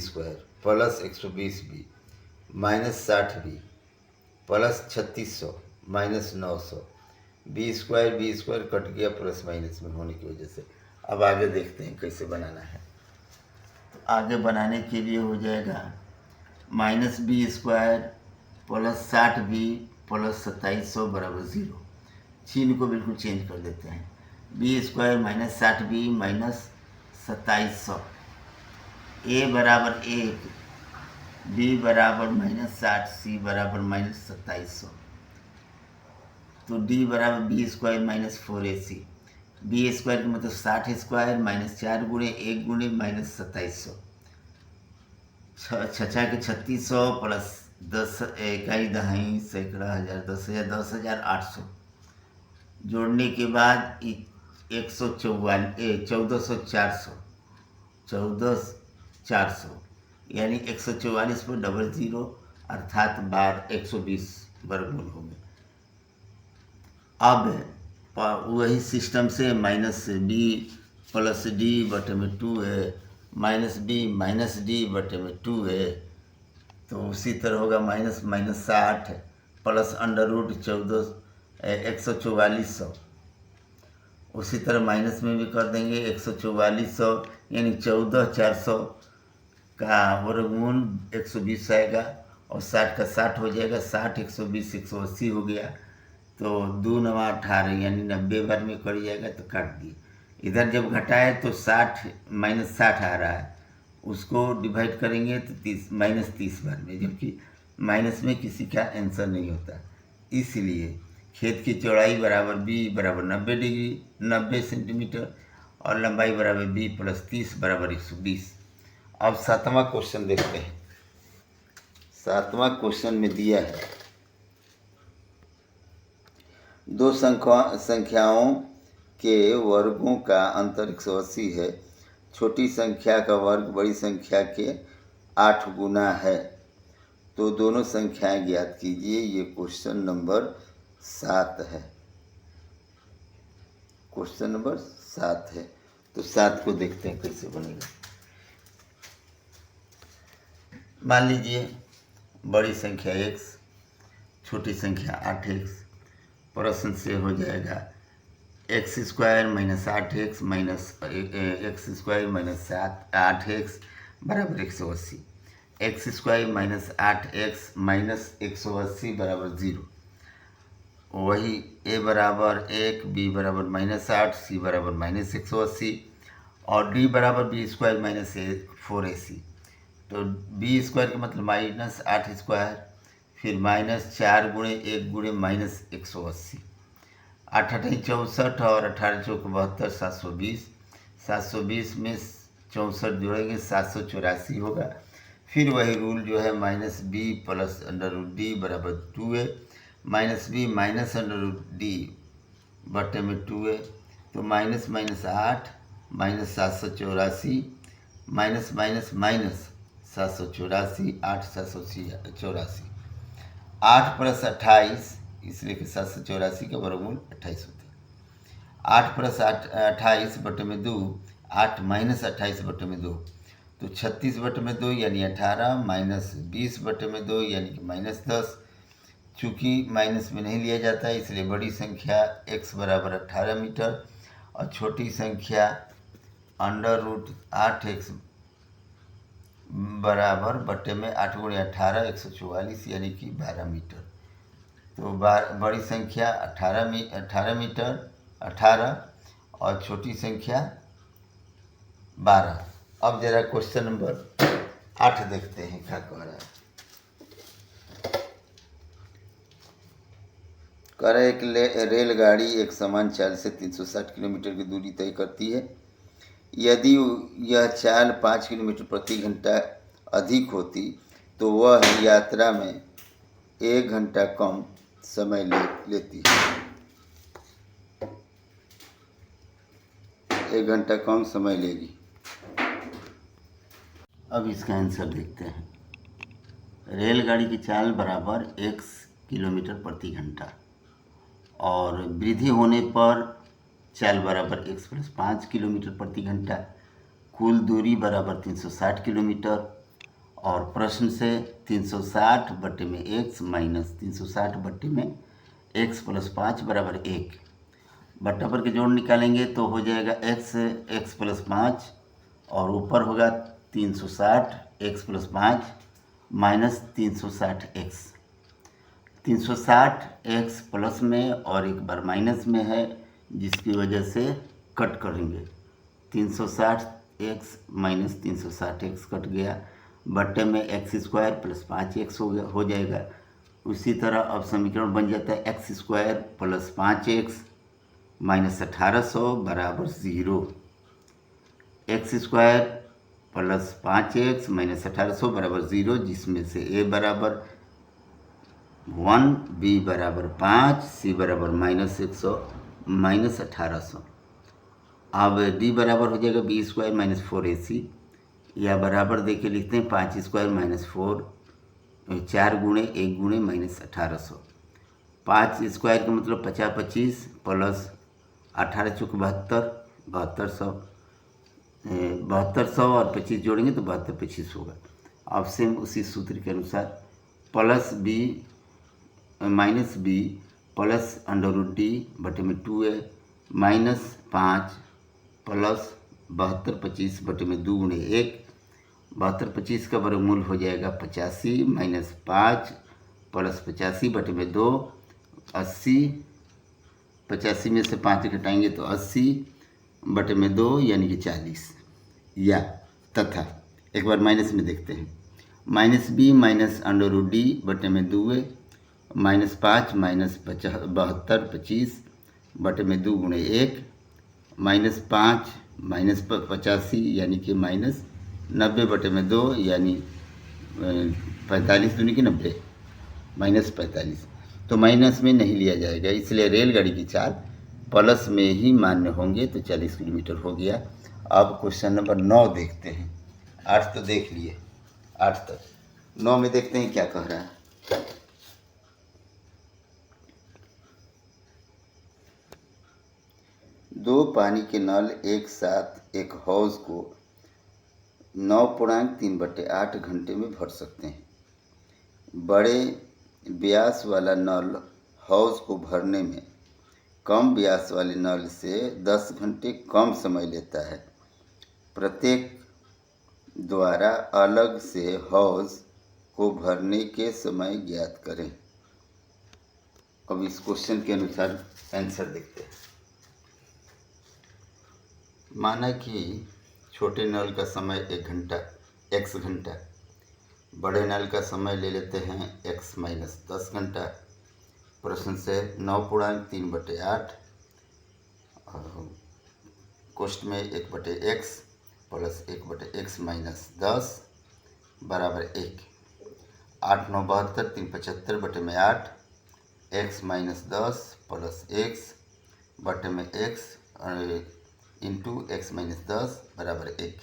square plus 120B minus 60B plus 3600 minus 900, B square cut गया plus minus में होने की वजह से। अब आगे देखते हैं कैसे बनाना है। तो आगे बनाने के लिए हो जाएगा minus B square plus 60B plus 2700 बराबर 0। चिन्ह को बिल्कुल चेंज कर देते हैं। B square minus 60B minus 2700, A बराबर 1, B बराबर माइनस 60, C बराबर माइनस 2700, तो D बराबर B square minus 4AC। B square का मतलब 60 स्क्वायर माइनस 4 गुणे 1 गुणे माइनस 2700, 6 के 3600 प्लस 10 इकाई दहाई सैकड़ा हज़ार 10,000 800, जोड़ने के बाद 1400 यानी 144 पर डबल ज़ीरो अर्थात 120 वर्गमूल होंगे। अब वही सिस्टम से माइनस B प्लस D बटे में 2 है, माइनस B माइनस D बटे में 2 है, तो उसी तरह होगा माइनस 60 प्लस अंडर रूट 14400, उसी तरह माइनस में भी कर देंगे 14400 यानी 14400 का वर्गमूल 120 आएगा और 60 का 60 हो जाएगा, 60 120 180 हो गया, तो 2 9 18 यानी 90 बार में कर जाएगा, तो काट दिए। इधर जब घटाए तो 60 माइनस 60 आ रहा है, उसको डिवाइड करेंगे तो 30 बार में, जबकि माइनस में किसी का आंसर नहीं होता। इसलिए खेत की चौड़ाई बराबर B बराबर 90 सेंटीमीटर और लंबाई बराबर B प्लस 30 बराबर 120। अब 7वां क्वेश्चन देखते हैं। 7वां क्वेश्चन में दिया है दो संख्याओं के वर्गों का अंतर 180 है। छोटी संख्या का वर्ग बड़ी संख्या के 8 गुना है, तो दोनों संख्याएं ज्ञात कीजिए। ये क्वेश्चन नंबर 7 है। क्वेश्चन नंबर 7 है, तो 7 को देखते हैं कैसे बनेगा। मान लीजिए बड़ी संख्या x, छोटी संख्या 8x। प्रश्न से हो जाएगा x square minus 8x minus x square minus 8x बराबर 180। x square minus 8x minus 180 बराबर 0। वही a बराबर 1, b बराबर माइनस 8, c बराबर माइनस 180 और d बराबर b स्क्वायर माइनस 4ac। तो b स्क्वायर का मतलब माइनस 8 स्क्वायर, फिर -4 गुणे 1 गुणे -180, 8 8 64 और 18 चौक 72, 720, 720 में 64 जोड़ेंगे 784 होगा। फिर वही रूल जो है -b प्लस √d बराबर 2a, -b माइनस √d बटे में 2a, तो माइनस 8 -784 माइनस 784, 8 784, 8 प्लस 28, इसलिए कि 784 का वर्गमूल 28 होता है। 8 प्लस 28 बटे में 2, 8 माइनस 28 बटे में 2, तो 36 बटे में 2 यानी 18, माइनस 20 बटे में 2 यानी कि -10। चूँकि माइनस में नहीं लिया जाता है इसलिए बड़ी संख्या x बराबर 18 मीटर और छोटी संख्या √8x बराबर बटे में 8 गुणे 18 144 यानी कि 12 मीटर। तो बड़ी संख्या 18 मीटर 18 और छोटी संख्या 12। अब जरा क्वेश्चन नंबर 8 देखते हैं क्या कह रहा है। कह रहा है एक रेलगाड़ी एक समान चाल से 360 किलोमीटर की दूरी तय करती है। यदि यह चाल 5 किलोमीटर प्रति घंटा अधिक होती तो वह यात्रा में 1 घंटा कम समय लेती है। 1 घंटा कम समय लेगी। अब इसका आंसर देखते हैं। रेलगाड़ी की चाल बराबर x किलोमीटर प्रति घंटा और वृद्धि होने पर चाल बराबर x प्लस 5 किलोमीटर प्रति घंटा, कुल दूरी बराबर 360 किलोमीटर और प्रश्न से 360 बटे में x माइनस 360 बटे में x प्लस 5 बराबर 1, बट्टा पर के जोड़ निकालेंगे तो हो जाएगा x प्लस 5 और ऊपर होगा 360 x plus 5 minus 360x। 360 x plus में और एक बार माइनस में है जिसकी वजह से कट करेंगे। 360 x माइनस 360 x कट गया, बट्टे में x² प्लस 5x हो जाएगा। उसी तरह अब समीकरण बन जाता है x² प्लस 5x माइनस 1800 बराबर 0। x² प्लस 5x माइनस 1800 बराबर 0, जिसमें से a बराबर 1, b बराबर 5, c बराबर -100 माइनस 1800। अब d बराबर हो जाएगा b² माइनस 4ac, या बराबर दे के लिखते हैं 5² माइनस 4, 4 गुणे 1 गुणे माइनस 1800। 5 स्क्वायर का मतलब 50 25 प्लस 18 चौक 72, 7200 और 25 जोड़ेंगे तो 72 25 होगा। अब सेम उसी सूत्र के अनुसार plus b minus b plus √d बटे में 2a माइनस 5 प्लस 72 25 बटे में 2 गुणे 1, 72 25 का वर्गमूल हो जाएगा 85 माइनस 5 प्लस 85 बटे में 2, 80, 85 में से 5 घटाएंगे तो 80 बटे में 2 यानी कि 40। या तथा एक बार माइनस में देखते हैं, माइनस b माइनस √d बटे में 2a माइनस 5 माइनस 72 25 बटे में 2 गुणे 1 माइनस 5 माइनस 85 यानी कि माइनस 90 बटे में 2 यानी 45 दूनी की 90 माइनस 45। तो माइनस में नहीं लिया जाएगा, इसलिए रेलगाड़ी की चाल प्लस में ही मान्य होंगे। तो 40 किलोमीटर हो गया। अब क्वेश्चन नंबर 9 देखते हैं। 8 तो देख लिए, 8 तक 9 में देखते हैं क्या कह रहा है। दो पानी के नल एक साथ एक हौज को 9.3/8 घंटे में भर सकते हैं। बड़े व्यास वाला नल हौज को भरने में कम व्यास वाले नल से 10 घंटे कम समय लेता है। प्रत्येक द्वारा अलग से हौज को भरने के समय ज्ञात करें। अब इस क्वेश्चन के अनुसार आंसर देखते हैं। माना कि छोटे नल का समय 1 घंटा x घंटा बड़े नल का समय ले लेते हैं x माइनस 10 घंटा। प्रश्न से 9.3/8 कोष्ट में 1/x प्लस 1/x माइनस 10 बराबर 1। 8 9 72 3 75 बटे में 8 x माइनस 10 प्लस x बटे में x इंटू x माइनस 10 बराबर 1।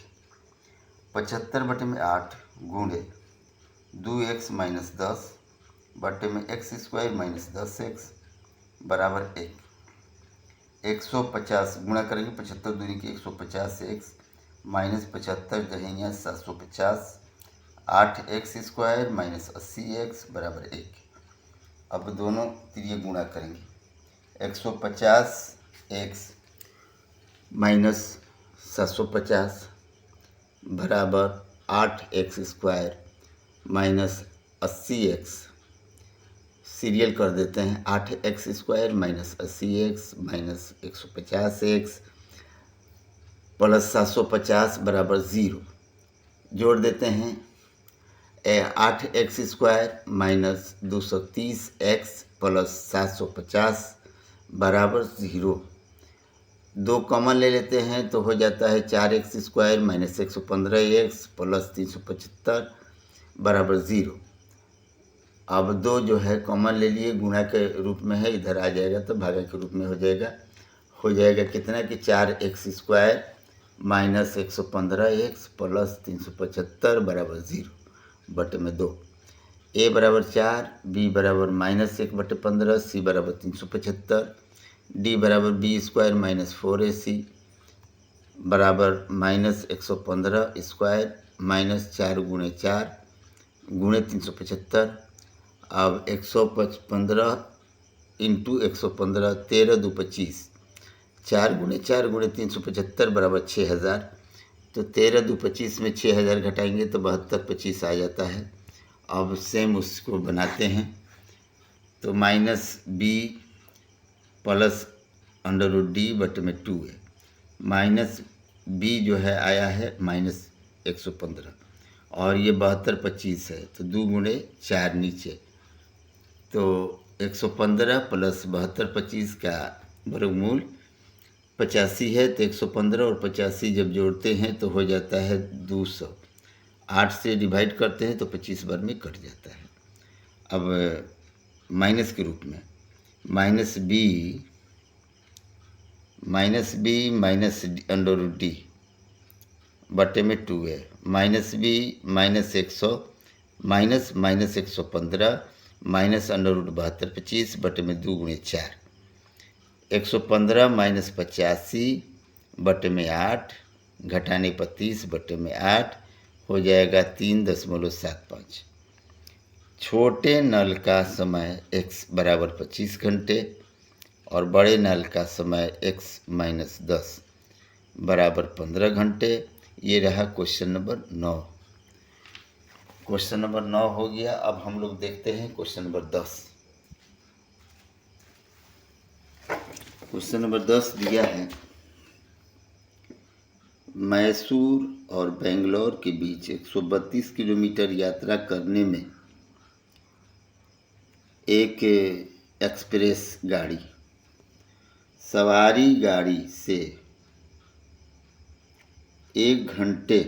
75 बटे में 8 गुणे 2x माइनस 10 बटे में x स्क्वायर माइनस 10x बराबर 1। 150 गुणा करेंगे 75 दूनी की 150x माइनस 75 रहेंगे 750 8x स्क्वायर माइनस 80x बराबर 1। अब दोनों तिरिये गुणा करेंगे 150x माइनस 750 बराबर 8x square minus 80x। Serial कर देते हैं 8x square minus 80x minus 150x plus 750 बराबर 0। जोड़ देते हैं 8x square minus 230x plus 750 बराबर 0। 2 कॉमन ले लेते हैं तो हो जाता है 4x square minus 115x plus 375 बराबर 0। अब 2 जो है कॉमन ले लिए, गुणा के रूप में है, इधर आ जाएगा तो भागा के रूप में हो जाएगा कितना कि 4x square minus 115x plus 375 बराबर 0 बटे में 2। a बराबर 4, b बराबर माइनस 1/15, c बराबर 375, d बराबर b स्क्वायर माइनस 4ac बराबर माइनस 115 स्क्वायर माइनस 4 गुणे 4 गुणे 375। अब 115 इंटू 115 13 2 25 4 गुणे 4 गुणे 375 बराबर 6000। तो 13 2 25 में 6000 घटाएंगे तो 72 25 आ जाता है। अब सेम उसको बनाते हैं तो minus b plus under d बटे में 2 है। माइनस b जो है आया है माइनस 115 और ये 72 25 है तो 2 गुणे 4 नीचे, तो 115 प्लस 72 25 का वर्गमूल 85 है। तो 115 और 85 जब जोड़ते हैं तो हो जाता है 200। 8 से डिवाइड करते हैं तो 25 बार में कट जाता है। अब माइनस के रूप में minus b minus under d बटे में 2 है। Minus b minus 100 minus 115 minus under root 72 25 बटे में 2 गुणे 4। 115 माइनस 85 बटे में 8 घटाने पर 30 बटे में 8 हो जाएगा 3.75। छोटे नल का समय x बराबर 25 घंटे और बड़े नल का समय x माइनस 10 बराबर 15 घंटे। ये रहा क्वेश्चन नंबर 9। क्वेश्चन नंबर 9 हो गया। अब हम लोग देखते हैं क्वेश्चन नंबर 10। क्वेश्चन नंबर 10 दिया है मैसूर और बेंगलोर के बीच 132 किलोमीटर यात्रा करने में एक एक्सप्रेस गाड़ी सवारी गाड़ी से 1 घंटे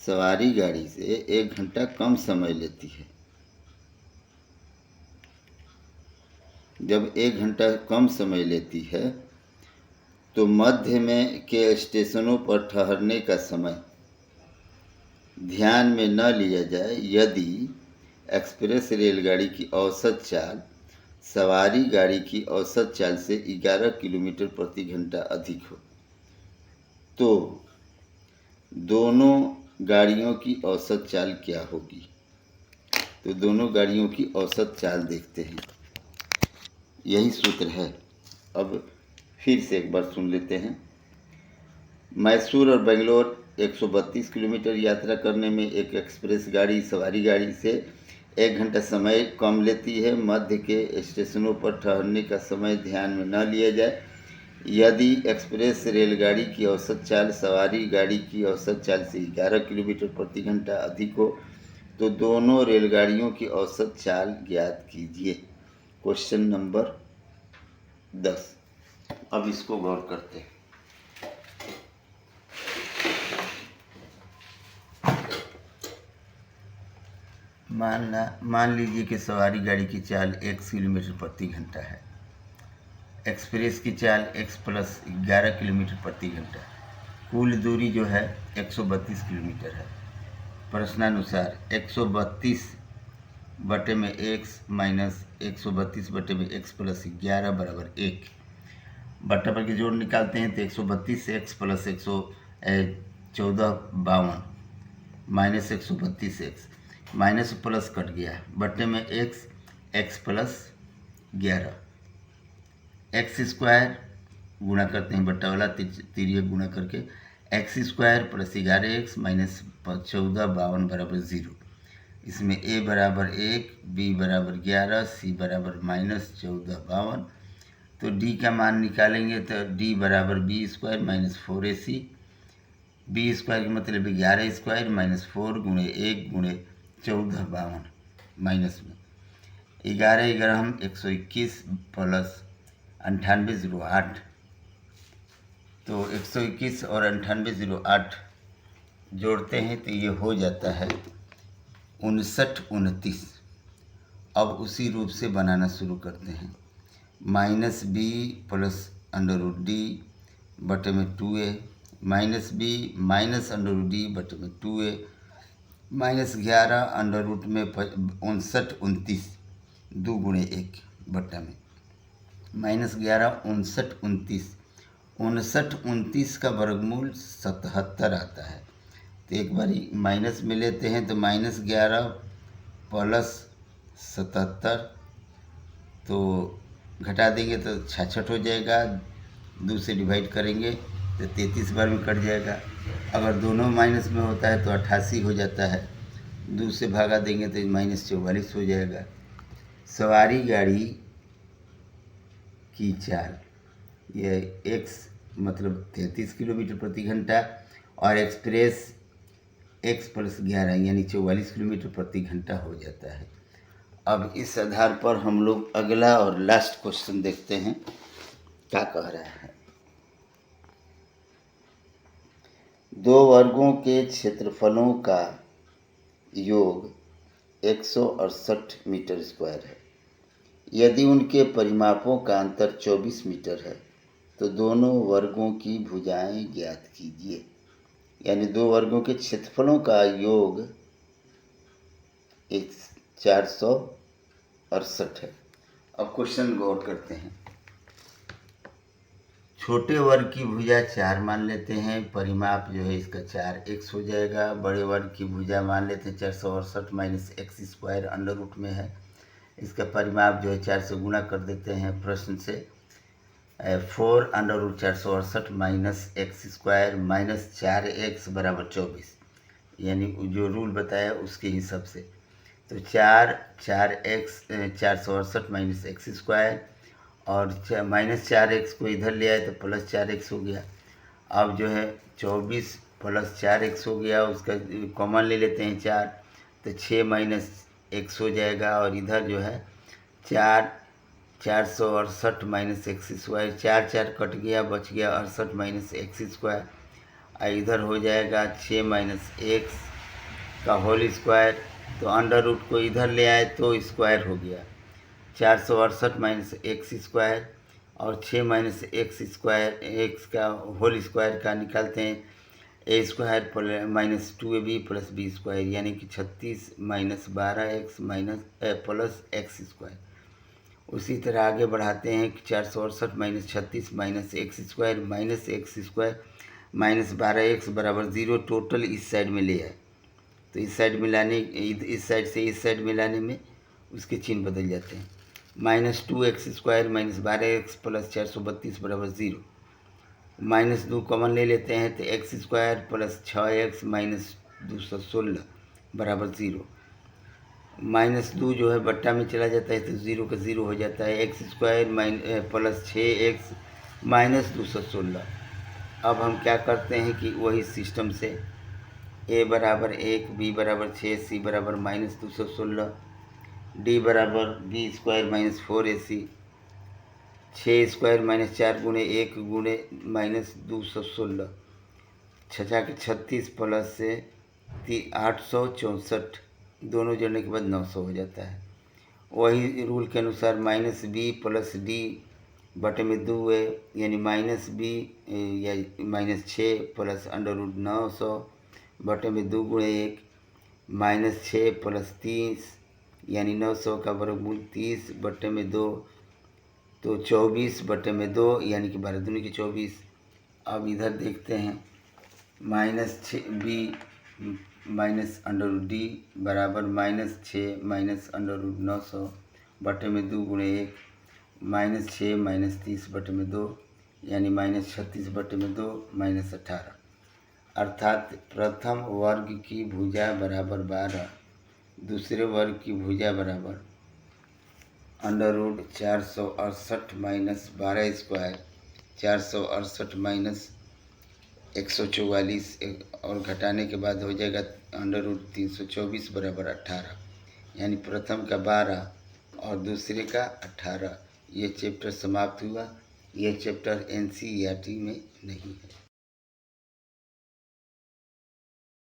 सवारी गाड़ी से 1 घंटा कम समय लेती है। जब 1 घंटा कम समय लेती है तो मध्य में के स्टेशनों पर ठहरने का समय ध्यान में न लिया जाए यदि एक्सप्रेस रेलगाड़ी की औसत चाल सवारी गाड़ी की औसत चाल से 11 किलोमीटर प्रति घंटा अधिक हो, तो दोनों गाड़ियों की औसत चाल क्या होगी। तो दोनों गाड़ियों की औसत चाल देखते हैं, यही सूत्र है। अब फिर से एक बार सुन लेते हैं। मैसूर और बेंगलोर 132 किलोमीटर यात्रा करने में एक एक्सप्रेस गाड़ी सवारी गाड़ी से 1 घंटा समय कम लेती है। मध्य के स्टेशनों पर ठहरने का समय ध्यान में न लिया जाए यदि एक्सप्रेस रेलगाड़ी की औसत चाल सवारी गाड़ी की औसत चाल से 11 किलोमीटर प्रति घंटा अधिक हो तो दोनों रेलगाड़ियों की औसत चाल ज्ञात कीजिए। Question number 10। अब इसको गौर करते हैं। मान लीजिए कि सवारी गाड़ी की चाल 1 किलोमीटर प्रति घंटा है। एक्सप्रेस की चाल x प्लस 11 किलोमीटर प्रति घंटा। कुल दूरी जो है 132 किलोमीटर है। प्रश्नानुसार 132 बटे में x माइनस 132 बटे में x प्लस 11 बराबर 1। बट्टा पर के जोड़ निकालते हैं तो 132 से x plus 114 minus 132 x minus plus cut गया, बट्टे में x प्लस 11 एक्स स्क्वायर गुणा करते हैं, बट्टा वाला तिरिया गुणा करके x square plus 11x minus 1452 बराबर 0। इसमें a बराबर 1, b बराबर 11, c बराबर माइनस 1452। तो d का मान निकालेंगे तो d बराबर b square minus 4ac। b square का मतलब 11 स्क्वायर माइनस 4 गुणे 1 गुणे 1452 माइनस में 11 हम 121 प्लस 9808। तो 121 और 9808 जोड़ते हैं तो ये हो जाता है 5929। अब उसी रूप से बनाना शुरू करते हैं। Minus b plus under root d बटे में 2a minus b minus under root d बटे में 2a माइनस 11 अंडर रूट में 5929 2 गुणे 1 बट्टा में माइनस 11 59 का वर्गमूल 77 आता है। तो एक बारी माइनस में लेते हैं तो माइनस 11 प्लस 77, तो घटा देंगे तो 66 हो जाएगा। 2 से डिवाइड करेंगे तो 33 बार में कट जाएगा। अगर दोनों माइनस में होता है तो 88 हो जाता है। 2 से भागा देंगे तो माइनस 44 हो जाएगा। सवारी गाड़ी की चाल यह x मतलब 33 किलोमीटर प्रति घंटा और एक्सप्रेस x प्लस 11 यानी 44 किलोमीटर प्रति घंटा हो जाता है। अब इस आधार पर हम लोग अगला और लास्ट क्वेश्चन देखते हैं क्या कह रहा है। 2 वर्गों के क्षेत्रफलों का योग 168 मीटर स्क्वायर है। यदि उनके परिमापों का अंतर 24 मीटर है तो दोनों वर्गों की भुजाएं ज्ञात कीजिए। यानी 2 वर्गों के क्षेत्रफलों का योग 468 है। अब क्वेश्चन गौर करते हैं। छोटे वर्ग की भुजा 4 मान लेते हैं, परिमाप जो है इसका 4x हो जाएगा। बड़े वर्ग की भुजा मान लेते हैं 468 minus x square under root में है, इसका परिमाप जो है 4 से गुणा कर देते हैं प्रश्न से। 4 under root 468 minus x square minus 4x बराबर 24, यानी जो रूल बताया उसके हिसाब से। तो 4x 468 माइनस एक्स स्क्वायर और माइनस 4x को इधर ले आए तो प्लस 4x हो गया। अब जो है 24 प्लस 4x हो गया, उसका कॉमन ले लेते हैं 4, तो 6 माइनस x हो जाएगा। और इधर जो है 468 माइनस एक्स स्क्वायर, 4 कट गया, बच गया 68 माइनस एक्स स्क्वायर। और इधर हो जाएगा 6 माइनस एक्स का होल स्क्वायर। तो अंडर रूट को इधर ले आए तो स्क्वायर हो गया 468 माइनस एक्स स्क्वायर और 6 माइनस एक्स स्क्वायर एक्स का होल स्क्वायर का निकालते हैं a square minus 2ab plus b square, यानी कि 36 minus 12x minus plus x square. उसी तरह आगे बढ़ाते हैं कि 468 minus 36 minus x square minus x square minus 12x बराबर 0। टोटल इस साइड में ले आए तो इस साइड मिलाने इस साइड से इस साइड मिलाने में उसके चिन्ह बदल जाते हैं। Minus 2x square minus 12x plus 432 बराबर 0। माइनस 2 कॉमन ले लेते हैं तो x square plus 6x minus 216 बराबर 0। माइनस 2 जो है बट्टा में चला जाता है तो 0 का 0 हो जाता है। X square plus 6x -216। अब हम क्या करते हैं कि वही सिस्टम से a बराबर 1, b बराबर 6, c बराबर -216, d बराबर b स्क्वायर -4ac, 6 स्क्वायर -4 गुणे 1 गुणे -216, 6 के 36 प्लस से 864, दोनों जोड़ने के बाद 900 हो जाता है। वही रूल के अनुसार -b प्लस d बटे में 2 है, यानी -b या -6 प्लस √900 बटे में 2 गुणे 1, -6 प्लस 30 यानी 900 का वर्गमूल 30 बटे में 2, तो 24 बटे में 2 यानी कि 12 दूनी की 24। अब इधर देखते हैं -6b माइनस √d बराबर -6 माइनस √900 बटे में 2 गुणे 1, -6 -30 बटे में 2 यानी -36 बटे में 2 -18, अर्थात प्रथम वर्ग की भुजा बराबर 12, दूसरे वर्ग की भुजा बराबर √468 माइनस 12 स्क्वायर, 468 -144 और घटाने के बाद हो जाएगा √324 बराबर 18, यानी प्रथम का 12 और दूसरे का 18। ये चैप्टर समाप्त हुआ। ये चैप्टर NCERT में नहीं है।